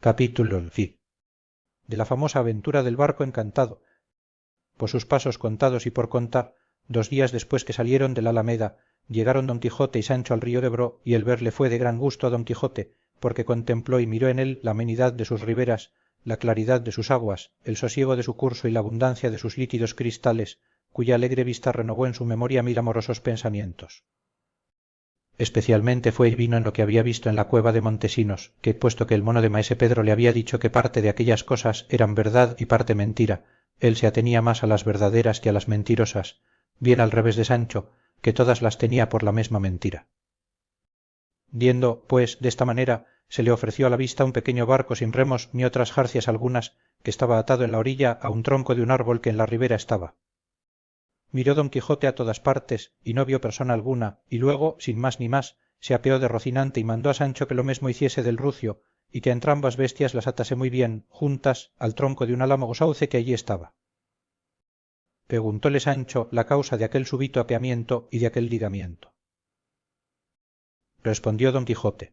capítulo fin de la famosa aventura del barco encantado. Por sus pasos contados y por contar, 2 días después que salieron de la alameda, llegaron don quijote y sancho al río de Bro, y el verle fue de gran gusto a don quijote, porque contempló y miró en él la amenidad de sus riberas, la claridad de sus aguas, el sosiego de su curso y la abundancia de sus líquidos cristales, cuya alegre vista renovó en su memoria 1000 amorosos pensamientos. Especialmente fue y vino en lo que había visto en la cueva de Montesinos, que puesto que el mono de maese Pedro le había dicho que parte de aquellas cosas eran verdad y parte mentira, él se atenía más a las verdaderas que a las mentirosas, bien al revés de Sancho, que todas las tenía por la mesma mentira. Viendo, pues, desta manera, se le ofreció a la vista un pequeño barco sin remos ni otras jarcias algunas, que estaba atado en la orilla a un tronco de un árbol que en la ribera estaba. Miró don quijote a todas partes y no vio persona alguna, y luego, sin más ni más, se apeó de rocinante y mandó a Sancho que lo mesmo hiciese del rucio, y que a entrambas bestias las atase muy bien, juntas, al tronco de un álamo sauce que allí estaba. Preguntóle Sancho la causa de aquel súbito apeamiento y de aquel ligamiento. Respondió don Quijote: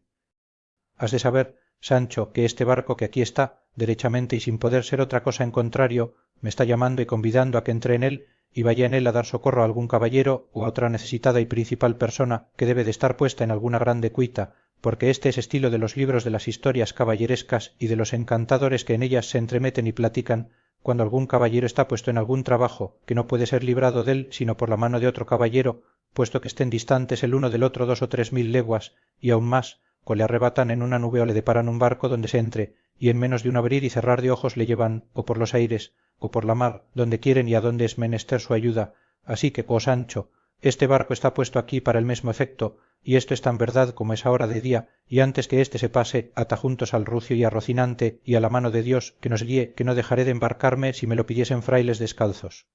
has de saber, Sancho, que este barco que aquí está, derechamente y sin poder ser otra cosa en contrario, me está llamando y convidando a que entre en él y vaya en él a dar socorro a algún caballero o a otra necesitada y principal persona que debe de estar puesta en alguna grande cuita, porque este es estilo de los libros de las historias caballerescas y de los encantadores que en ellas se entremeten y platican, cuando algún caballero está puesto en algún trabajo que no puede ser librado dél sino por la mano de otro caballero, puesto que estén distantes el uno del otro 2 o 3 mil leguas, y aun más, o le arrebatan en una nube o le deparan un barco donde se entre, y en menos de un abrir y cerrar de ojos le llevan, o por los aires, o por la mar, donde quieren y adonde es menester su ayuda. Así que, oh Sancho, este barco está puesto aquí para el mesmo efecto, y esto es tan verdad como es ahora de día, y antes que éste se pase, ata juntos al rucio y a Rocinante y a la mano de Dios que nos guíe, que no dejaré de embarcarme si me lo pidiesen frailes descalzos.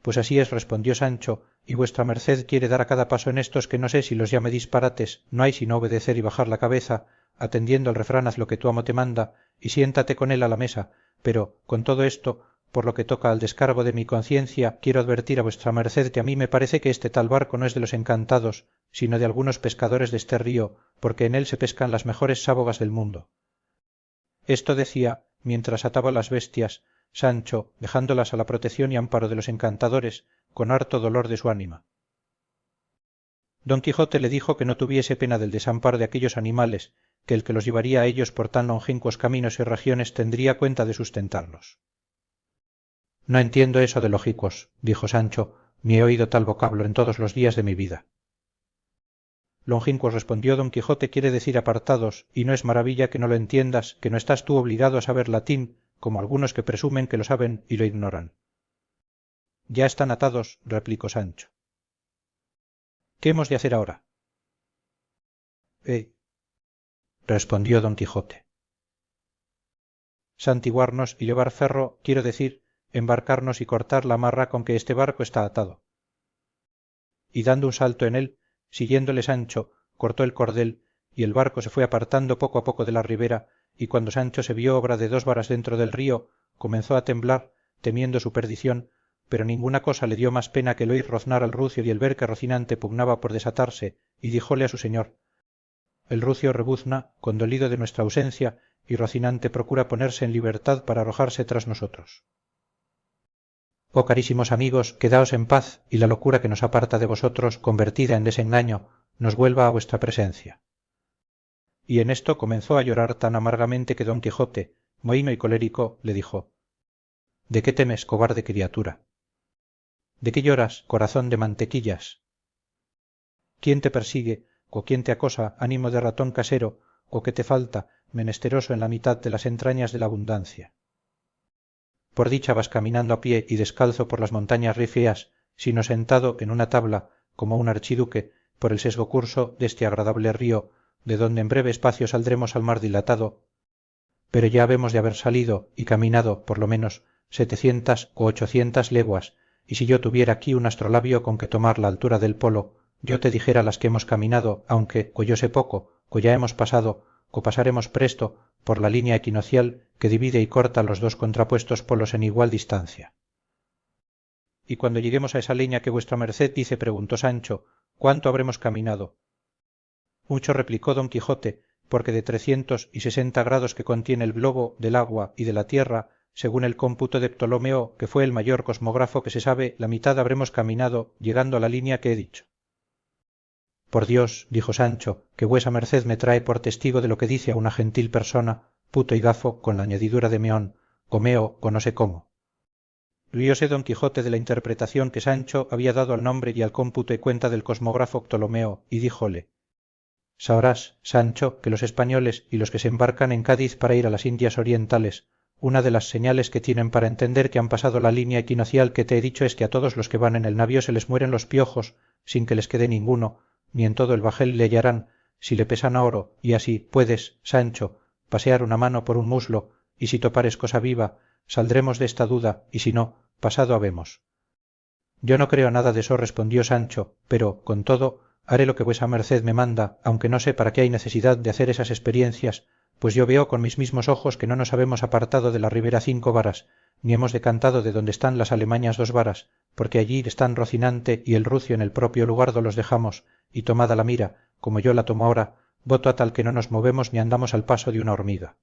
Pues así es, respondió Sancho, y vuestra merced quiere dar a cada paso en estos que no sé si los llame disparates, no hay sino obedecer y bajar la cabeza, atendiendo al refrán haz lo que tu amo te manda, y siéntate con él a la mesa, pero, con todo esto, por lo que toca al descargo de mi conciencia, quiero advertir a vuestra merced que a mí me parece que este tal barco no es de los encantados, sino de algunos pescadores de este río, porque en él se pescan las mejores sábogas del mundo. Esto decía mientras ataba las bestias Sancho, dejándolas a la protección y amparo de los encantadores, con harto dolor de su ánima. Don Quijote le dijo que no tuviese pena del desamparo de aquellos animales, que el que los llevaría a ellos por tan longínquos caminos y regiones tendría cuenta de sustentarlos. No entiendo eso de lógicos, dijo Sancho, ni he oído tal vocablo en todos los días de mi vida. Longínquos, respondió don Quijote, quiere decir apartados, y no es maravilla que no lo entiendas, que no estás tú obligado a saber latín, como algunos que presumen que lo saben y lo ignoran. Ya están atados, replicó Sancho. ¿Qué hemos de hacer ahora? Respondió don Quijote. Santiguarnos y llevar ferro, quiero decir, embarcarnos y cortar la amarra con que este barco está atado. Y dando un salto en él, siguiéndole Sancho, cortó el cordel, y el barco se fue apartando poco a poco de la ribera, y cuando Sancho se vio obra de 2 varas dentro del río, comenzó a temblar, temiendo su perdición, pero ninguna cosa le dio más pena que el oír roznar al rucio y el ver que Rocinante pugnaba por desatarse, y díjole a su señor: el rucio rebuzna, condolido de nuestra ausencia, y Rocinante procura ponerse en libertad para arrojarse tras nosotros. Oh carísimos amigos, quedaos en paz, y la locura que nos aparta de vosotros, convertida en desengaño, nos vuelva a vuestra presencia. Y en esto comenzó a llorar tan amargamente que don Quijote, mohíno y colérico, le dijo: ¿de qué temes, cobarde criatura? ¿De qué lloras, corazón de mantequillas? ¿Quién te persigue, o quién te acosa, ánimo de ratón casero, o qué te falta, menesteroso en la mitad de las entrañas de la abundancia? Por dicha vas caminando a pie y descalzo por las montañas rifeas, sino sentado en una tabla, como un archiduque, por el sesgo curso deste agradable río, de donde en breve espacio saldremos al mar dilatado, pero ya habemos de haber salido y caminado, por lo menos, 700 o 800 leguas, y si yo tuviera aquí un astrolabio con que tomar la altura del polo, yo te dijera las que hemos caminado, aunque, co yo sé poco, co ya hemos pasado, co pasaremos presto, por la línea equinocial que divide y corta los 2 contrapuestos polos en igual distancia. Y cuando lleguemos a esa leña que vuestra merced dice, preguntó Sancho, ¿cuánto habremos caminado? Mucho, replicó don Quijote, porque de 360 grados que contiene el globo del agua y de la tierra, según el cómputo de Ptolomeo, que fue el mayor cosmógrafo que se sabe, la mitad habremos caminado llegando a la línea que he dicho. Por Dios, dijo Sancho, que vuesa merced me trae por testigo de lo que dice a una gentil persona, puto y gafo, con la añadidura de meón, o meo, o no sé cómo. Rióse don Quijote de la interpretación que Sancho había dado al nombre y al cómputo y cuenta del cosmógrafo Ptolomeo, y díjole: sabrás, Sancho, que los españoles y los que se embarcan en Cádiz para ir a las Indias Orientales, una de las señales que tienen para entender que han pasado la línea equinocial que te he dicho es que a todos los que van en el navío se les mueren los piojos sin que les quede ninguno, ni en todo el bajel le hallarán, si le pesan a oro, y así puedes, Sancho, pasear una mano por un muslo, y si topares cosa viva, saldremos de esta duda, y si no, pasado habemos. Yo no creo nada de eso, respondió Sancho, pero, con todo, haré lo que vuesa merced me manda, aunque no sé para qué hay necesidad de hacer esas experiencias, pues yo veo con mis mismos ojos que no nos habemos apartado de la ribera 5 varas, ni hemos decantado de donde están las alemañas 2 varas, porque allí están Rocinante y el Rucio en el propio lugar do los dejamos, y tomada la mira, como yo la tomo ahora, voto a tal que no nos movemos ni andamos al paso de una hormiga.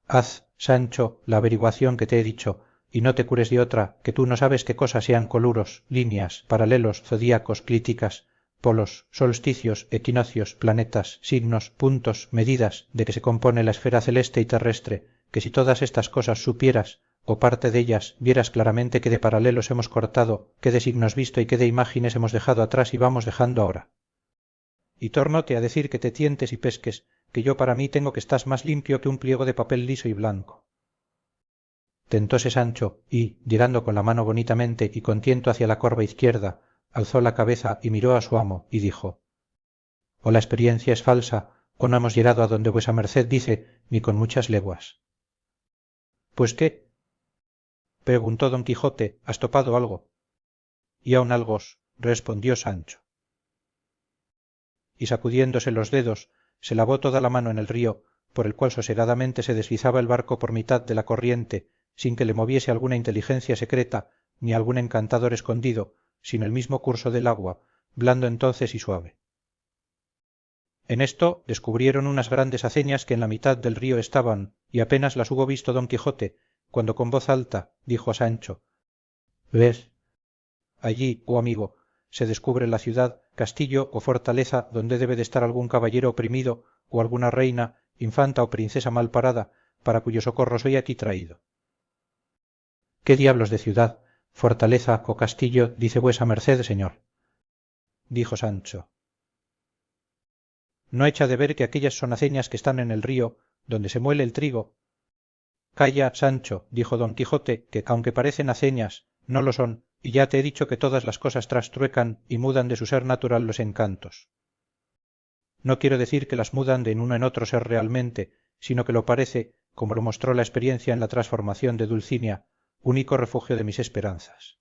Haz, Sancho, la averiguación que te he dicho, y no te cures de otra, que tú no sabes qué cosa sean coluros, líneas, paralelos, zodíacos, clíticas, polos, solsticios, equinoccios, planetas, signos, puntos, medidas, de que se compone la esfera celeste y terrestre, que si todas estas cosas supieras, o parte de ellas, vieras claramente qué de paralelos hemos cortado, qué de signos visto y qué de imágenes hemos dejado atrás y vamos dejando ahora. Y tórnote a decir que te tientes y pesques, que yo para mí tengo que estás más limpio que un pliego de papel liso y blanco. Tentóse Sancho y, llegando con la mano bonitamente y con tiento hacia la corva izquierda, alzó la cabeza y miró a su amo y dijo: o la experiencia es falsa, o no hemos llegado a donde vuesa merced dice, ni con muchas leguas. ¿Pues qué? Preguntó don Quijote. ¿Has topado algo? Y aun algos, respondió Sancho. Y sacudiéndose los dedos, se lavó toda la mano en el río, por el cual sosegadamente se deslizaba el barco por mitad de la corriente, sin que le moviese alguna inteligencia secreta, ni algún encantador escondido, sino el mismo curso del agua, blando entonces y suave. En esto descubrieron unas grandes aceñas que en la mitad del río estaban, y apenas las hubo visto don Quijote, cuando con voz alta dijo a Sancho: ¿ves? Allí, oh amigo, se descubre la ciudad, castillo o fortaleza donde debe de estar algún caballero oprimido, o alguna reina, infanta o princesa mal parada, para cuyo socorro soy aquí traído. ¿Qué diablos de ciudad, fortaleza o castillo dice vuesa merced, señor? Dijo Sancho. No echa de ver que aquellas son aceñas que están en el río, donde se muele el trigo. Calla, Sancho, dijo don Quijote, que aunque parecen aceñas, no lo son, y ya te he dicho que todas las cosas trastruecan y mudan de su ser natural los encantos. No quiero decir que las mudan de en uno en otro ser realmente, sino que lo parece, como lo mostró la experiencia en la transformación de Dulcinea, único refugio de mis esperanzas.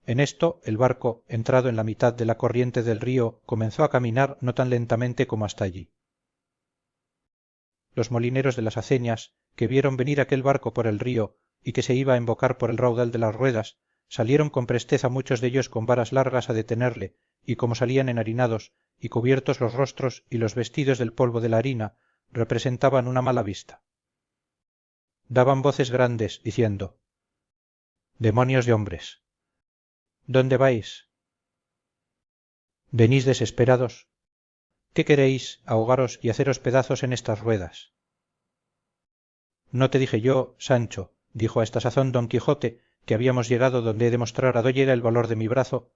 En esto el barco, entrado en la mitad de la corriente del río, comenzó a caminar no tan lentamente como hasta allí. Los molineros de las aceñas, que vieron venir aquel barco por el río y que se iba a embocar por el raudal de las ruedas, salieron con presteza muchos de ellos con varas largas a detenerle, y como salían enharinados y cubiertos los rostros y los vestidos del polvo de la harina, representaban una mala vista. Daban voces grandes, diciendo: demonios de hombres, ¿dónde vais? ¿Venís desesperados? ¿Qué queréis, ahogaros y haceros pedazos en estas ruedas? No te dije yo, Sancho, dijo a esta sazón don Quijote, que habíamos llegado donde he de mostrar a doyera el valor de mi brazo.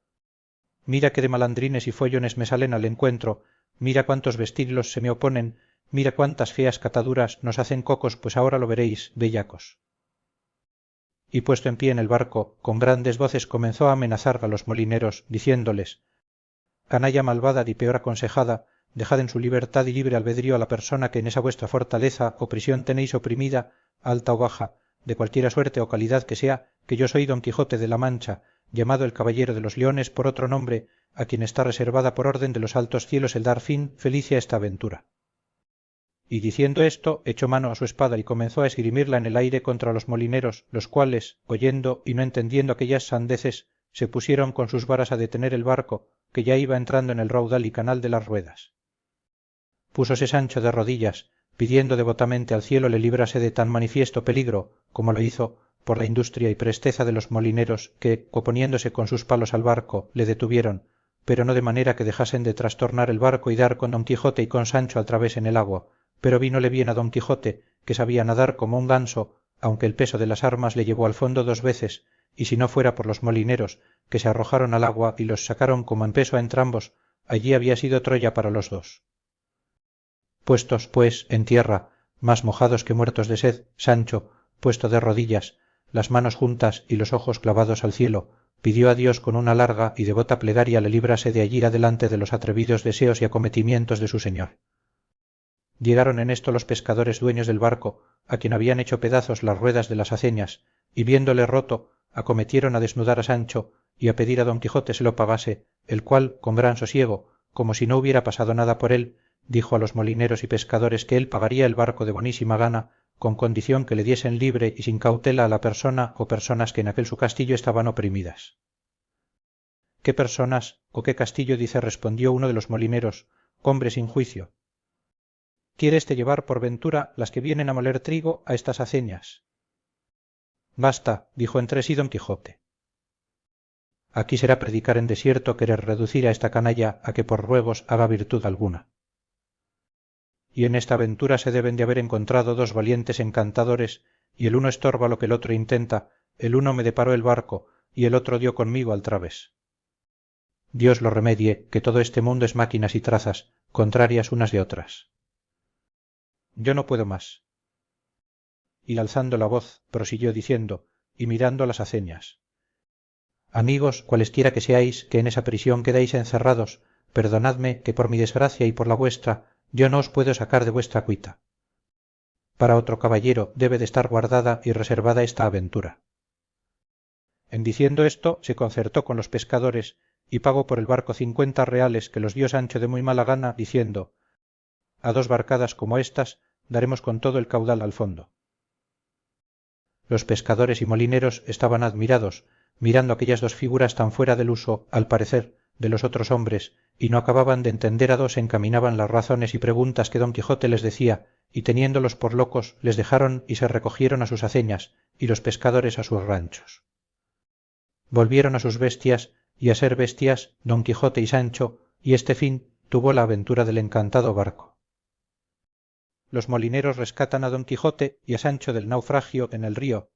Mira qué de malandrines y follones me salen al encuentro, mira cuántos vestiglos se me oponen, mira cuántas feas cataduras nos hacen cocos, pues ahora lo veréis, bellacos. Y puesto en pie en el barco, con grandes voces comenzó a amenazar a los molineros, diciéndoles: canalla malvada y peor aconsejada, dejad en su libertad y libre albedrío a la persona que en esa vuestra fortaleza o prisión tenéis oprimida, alta o baja, de cualquiera suerte o calidad que sea, que yo soy don Quijote de la Mancha, llamado el Caballero de los Leones por otro nombre, a quien está reservada por orden de los altos cielos el dar fin feliz a esta aventura. Y diciendo esto, echó mano a su espada y comenzó a esgrimirla en el aire contra los molineros, los cuales, oyendo y no entendiendo aquellas sandeces, se pusieron con sus varas a detener el barco, que ya iba entrando en el raudal y canal de las ruedas. púsose Sancho de rodillas, pidiendo devotamente al cielo le librase de tan manifiesto peligro, como lo hizo, por la industria y presteza de los molineros que, oponiéndose con sus palos al barco, le detuvieron, pero no de manera que dejasen de trastornar el barco y dar con don Quijote y con Sancho al través en el agua, pero vínole bien a don Quijote, que sabía nadar como un ganso, aunque el peso de las armas le llevó al fondo 2 veces, y si no fuera por los molineros, que se arrojaron al agua y los sacaron como en peso a entrambos, allí había sido Troya para los dos. Puestos, pues, en tierra, más mojados que muertos de sed, Sancho, puesto de rodillas, las manos juntas y los ojos clavados al cielo, pidió a Dios con una larga y devota plegaria le librase de allí adelante de los atrevidos deseos y acometimientos de su señor. Llegaron en esto los pescadores dueños del barco, a quien habían hecho pedazos las ruedas de las aceñas, y viéndole roto, acometieron a desnudar a Sancho y a pedir a don Quijote se lo pagase, el cual, con gran sosiego, como si no hubiera pasado nada por él, dijo a los molineros y pescadores que él pagaría el barco de bonísima gana, con condición que le diesen libre y sin cautela a la persona o personas que en aquel su castillo estaban oprimidas. ¿Qué personas o qué castillo? Dice, respondió uno de los molineros, hombre sin juicio. ¿Quieres llevar por ventura las que vienen a moler trigo a estas aceñas? Basta, dijo entre sí don Quijote. Aquí será predicar en desierto querer reducir a esta canalla a que por ruegos haga virtud alguna. Y en esta aventura se deben de haber encontrado 2 valientes encantadores, y el uno estorba lo que el otro intenta, el uno me deparó el barco, y el otro dio conmigo al través. Dios lo remedie, que todo este mundo es máquinas y trazas, contrarias unas de otras. Yo no puedo más. Y alzando la voz, prosiguió diciendo, y mirando las aceñas. Amigos, cualesquiera que seáis, que en esa prisión quedáis encerrados, perdonadme que por mi desgracia y por la vuestra, yo no os puedo sacar de vuestra cuita. Para otro caballero debe de estar guardada y reservada esta aventura. En diciendo esto, se concertó con los pescadores, y pagó por el barco 50 reales que los dio Sancho de muy mala gana, diciendo, a 2 barcadas como estas, daremos con todo el caudal al fondo. Los pescadores y molineros estaban admirados, mirando aquellas 2 figuras tan fuera del uso, al parecer, de los otros hombres, y no acababan de entender a 2 encaminaban las razones y preguntas que don Quijote les decía, y teniéndolos por locos, les dejaron y se recogieron a sus aceñas, y los pescadores a sus ranchos. Volvieron a sus bestias, y a ser bestias, don Quijote y Sancho, y este fin tuvo la aventura del encantado barco. Los molineros rescatan a don Quijote y a Sancho del naufragio en el río,